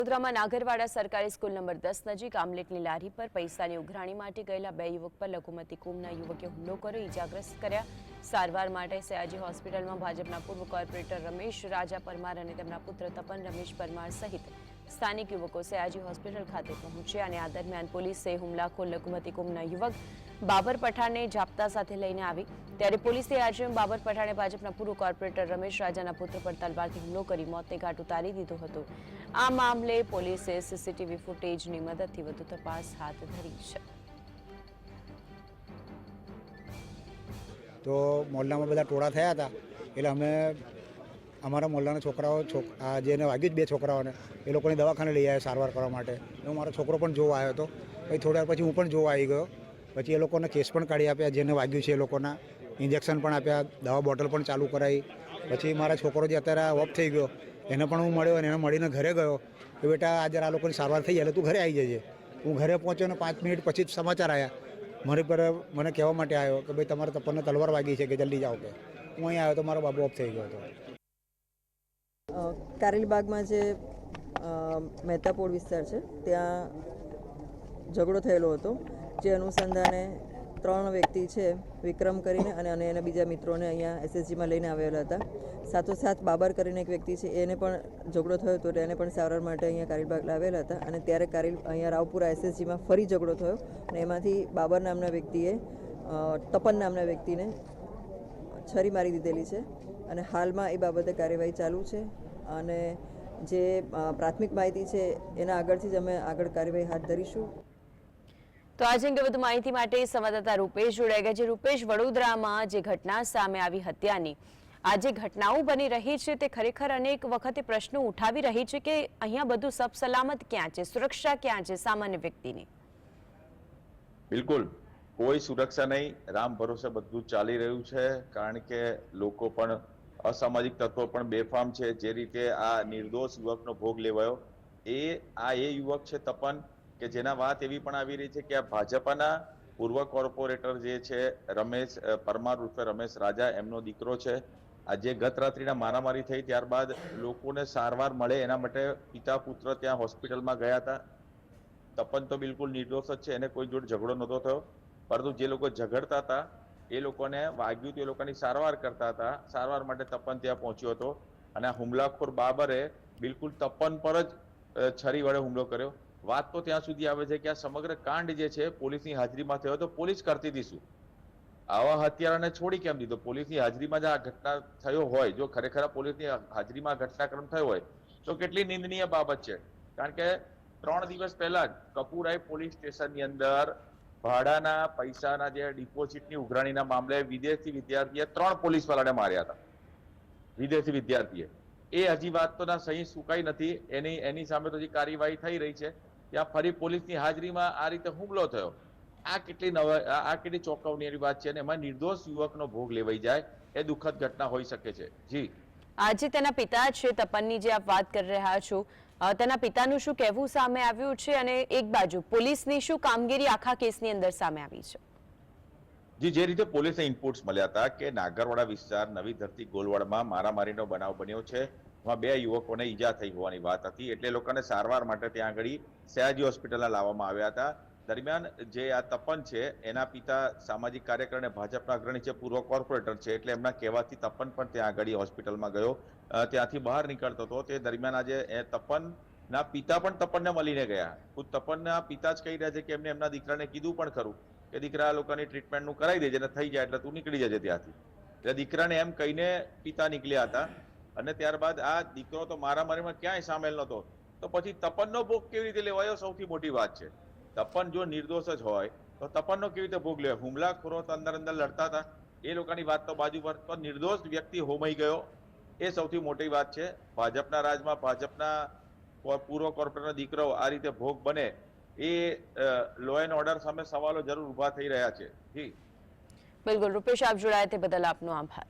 વડોદરામાં નાગરવાડા સરકારી school number 10 નજીક આમલેટની લારી પર પૈસાની ઉઘરાણી માટે ગયેલા બે યુવક પર લઘુમતી કુમના યુવકે હુમલો કર્યો, ઈજાગ્રસ્ત કર્યા। સારવાર માટે સયાજી હોસ્પિટલમાં ભાજપના પૂર્વ કોર્પોરેટર રમેશ રાજા પરમાર અને તેમના પુત્ર તપન રમેશ પરમાર સહિત સ્થાનિક યુવકો સયાજી હોસ્પિટલ ખાતે પહોંચ્યા અને આ દરમિયાન પોલીસે હુમલાખોર લઘુમતી કુમના યુવક બાબર પઠાણને જાપ્તા સાથે લઈને આવી, ત્યારે પોલીસે આજે બાબર પઠાણે ભાજપના પૂર્વ કોર્પોરેટર રમેશ રાજાના પુત્ર પર તલવારથી હુમલો કરી મોતને ઘાટ ઉતારી દીધો હતો। આ મામલે પોલીસે સીસીટીવી ફૂટેજની મદદથી વધુ તપાસ હાથ ધરી છે। તો મોહલ્લામાં બધા ટોળા થયા હતા, એટલે અમે અમારા મોહલ્લાના છોકરાઓ જેને વાગ્યું જ બે છોકરાઓને એ લોકોને દવાખાને લઈ આવ્યા સારવાર કરવા માટે। હું મારો છોકરો પણ જોવા આવ્યો હતો, પછી થોડી વાર પછી હું પણ જોવા આવી ગયો। પછી એ લોકોને કેસ પણ કાઢી આપ્યા, જેને વાગ્યું છે એ લોકોના ઇન્જેક્શન પણ આપ્યા, દવા બોટલ પણ ચાલુ કરાવી। પછી મારા છોકરો જે અત્યારે ઓફ થઈ ગયો એને પણ હું મળ્યો અને એને મળીને ઘરે ગયો કે બેટા આજે આ લોકોની સારવાર થઈ જાય એટલે તું ઘરે આવી જજે। હું ઘરે પહોંચ્યો ને 5 મિનિટ પછી જ સમાચાર આવ્યા મારી પર, મને કહેવા માટે આવ્યો કે ભાઈ તમારે તપનને તલવાર વાગી છે કે જલ્દી જાઓ કે। હું અહીં આવ્યો તો મારો બાબુ ઓફ થઈ ગયો હતો। કારેલીબાગમાં જે મહેતાપોળ વિસ્તાર છે ત્યાં ઝઘડો થયેલો હતો, જે અનુસંધાને 3 વ્યક્તિ છે વિક્રમ કરીને અને એના બીજા મિત્રોને અહીંયા એસએસજીમાં લઈને આવેલા હતા। સાથોસાથ બાબર કરીને એક વ્યક્તિ છે એને પણ ઝઘડો થયો હતો, એને પણ સારવાર માટે અહીંયા કારેલીબાગ લાવેલા હતા અને ત્યારે અહીંયા રાવપુરા એસએસજીમાં ફરી ઝઘડો થયો અને એમાંથી બાબર નામના વ્યક્તિએ તપન નામના વ્યક્તિને છરી મારી દીધેલી છે અને હાલમાં એ બાબતે કાર્યવાહી ચાલુ છે અને જે પ્રાથમિક માહિતી છે એના આગળથી જ અમે આગળ કાર્યવાહી હાથ ધરીશું। તો આજે અંગે વધુ માહિતી માટે સંવાદદાતા રૂપેશ જોડાઈ ગયા છે। રૂપેશ, વડોદરામાં જે ઘટના સામે આવી હત્યાની, આ જે ઘટનાઓ બની રહી છે તે ખરેખર અનેક વખતે પ્રશ્નો ઉઠાવી રહી છે કે અહીંયા બધું સબ સલામત ક્યાં છે, સુરક્ષા ક્યાં છે સામાન્ય વ્યક્તિની? બિલકુલ કોઈ સુરક્ષા નહીં, રામ ભરોસે બધું ચાલી રહ્યું છે, કારણ કે લોકો પણ અસામાજિક તત્વો પણ બેફામ છે। જે રીતે આ નિર્દોષ યુવકનો ભોગ લેવાયો, એ યુવક છે તપન, કે જેના વાત એવી પણ આવી રહી છે કે આ ભાજપના પૂર્વ કોર્પોરેટર જે છે રમેશ પરમાર ઉર્ફે રમેશ રાજા, એમનો દીકરો છે। આજે ગત રાત્રિના મારામારી થઈ ત્યારબાદ લોકોને સારવાર મળે એના માટે પિતા પુત્ર ત્યાં હોસ્પિટલમાં ગયા હતા। તપન તો બિલકુલ નિર્દોષ જ છે, એને કોઈ જોડે ઝઘડો નહોતો થયો, પરંતુ જે લોકો ઝઘડતા હતા એ લોકોને વાગ્યું તો એ લોકોની સારવાર કરતા હતા, સારવાર માટે તપન ત્યાં પહોંચ્યો હતો અને આ હુમલાખોર બાબરે બિલકુલ તપન પર જ છરી વડે હુમલો કર્યો। વાત તો ત્યાં સુધી આવે છે કે આ સમગ્ર કાંડ જે છે પોલીસની હાજરીમાં થયો તો પોલીસ કરતી હતી શું? આવા હત્યારાને છોડી કેમ દીધો? પોલીસની હાજરીમાં જ આ ઘટના થયો હોય, જો ખરેખર પોલીસની હાજરીમાં ઘટનાક્રમ થયો હોય તો કેટલી નિંદનીય બાબત છે। કારણ કે 3 દિવસ પહેલા જ કપુરાઈ પોલીસ સ્ટેશનની અંદર ભાડાના પૈસાના જે ડિપોઝિટની ઉઘરાણીના મામલે વિદેશી વિદ્યાર્થીએ 3 પોલીસવાળાને માર્યા હતા, વિદેશી વિદ્યાર્થીએ। એ હજી વાત તો ના સહી સુકાઈ નથી, એની સામે તો જે કાર્યવાહી થઈ રહી છે, ત્યાં ફરી પોલીસની હાજરીમાં આ રીતે હુમલો થયો। આ કેટલી ચોંકાવણીની વાત છે અને એમાં નિર્દોષ યુવકનો ભોગ લેવાઈ જાય એ દુઃખદ ઘટના હોઈ શકે છે। જી, આજે તેના પિતા છે તપનની જે આપ વાત કરી રહ્યા છો, તેના પિતાનું શું કહેવું સામે આવ્યું છે અને એક બાજુ પોલીસની શું કામગીરી આખા કેસની અંદર સામે આવી છે? જી, જે રીતે પોલીસને ઇનપુટ્સ મળ્યા હતા કે નાગરવાડા વિસ્તાર નવી ધરતી ગોલવાડમાં મારામારીનો બનાવ બન્યો છે, એમાં 2 યુવકોને ઈજા થઈ હોવાની વાત હતી, એટલે લોકોને સારવાર માટે ત્યાં આગળ સયાજી હોસ્પિટલમાં લાવવામાં આવ્યા હતા। દરમિયાન જે આ તપન છે એના પિતા સામાજિક કાર્યકર અને ભાજપના અગ્રણી છે, પૂર્વ કોર્પોરેટર છે, એટલે એમના કહેવાથી તપન પણ ત્યાં આગળ હોસ્પિટલમાં ગયો, ત્યાંથી બહાર નીકળતો હતો। તે દરમિયાન આજે તપનના પિતા પણ તપનને મળીને ગયા। ખુદ તપનના પિતા જ કહી રહ્યા છે કે એમને એમના દીકરાને કીધું પણ ખરું કે દીકરા આ લોકોની ટ્રીટમેન્ટનું કરાવી દેજે ને થઈ જાય એટલે તું નીકળી જજે ત્યાંથી। એટલે દીકરાને એમ કહીને પિતા નીકળ્યા હતા અને ત્યારબાદ આ દીકરો તો મારામારીમાં ક્યાંય સામેલ નહોતો, તો પછી તપનનો ભોગ કેવી રીતે લેવાયો સૌથી મોટી વાત છે। તપન જો નિર્દોષ જ હોય તો તપનનો કેવી રીતે ભોગ લેવાય? હુમલાખોરો તો અંદર લડતા હતા, એ લોકોની વાત તો બાજુ પર, તો નિર્દોષ વ્યક્તિ હોમાઈ ગયો એ સૌથી મોટી વાત છે। ભાજપના રાજમાં ભાજપના પૂર્વ કોર્પોરેટરનો દીકરો આ રીતે ભોગ બને એ લો એન્ડ ઓર્ડર સામે સવાલો જરૂર ઉભા થઈ રહ્યા છે। જી બિલકુલ રૂપેશ, આપ જોડાયા તે બદલ આપનો આભાર।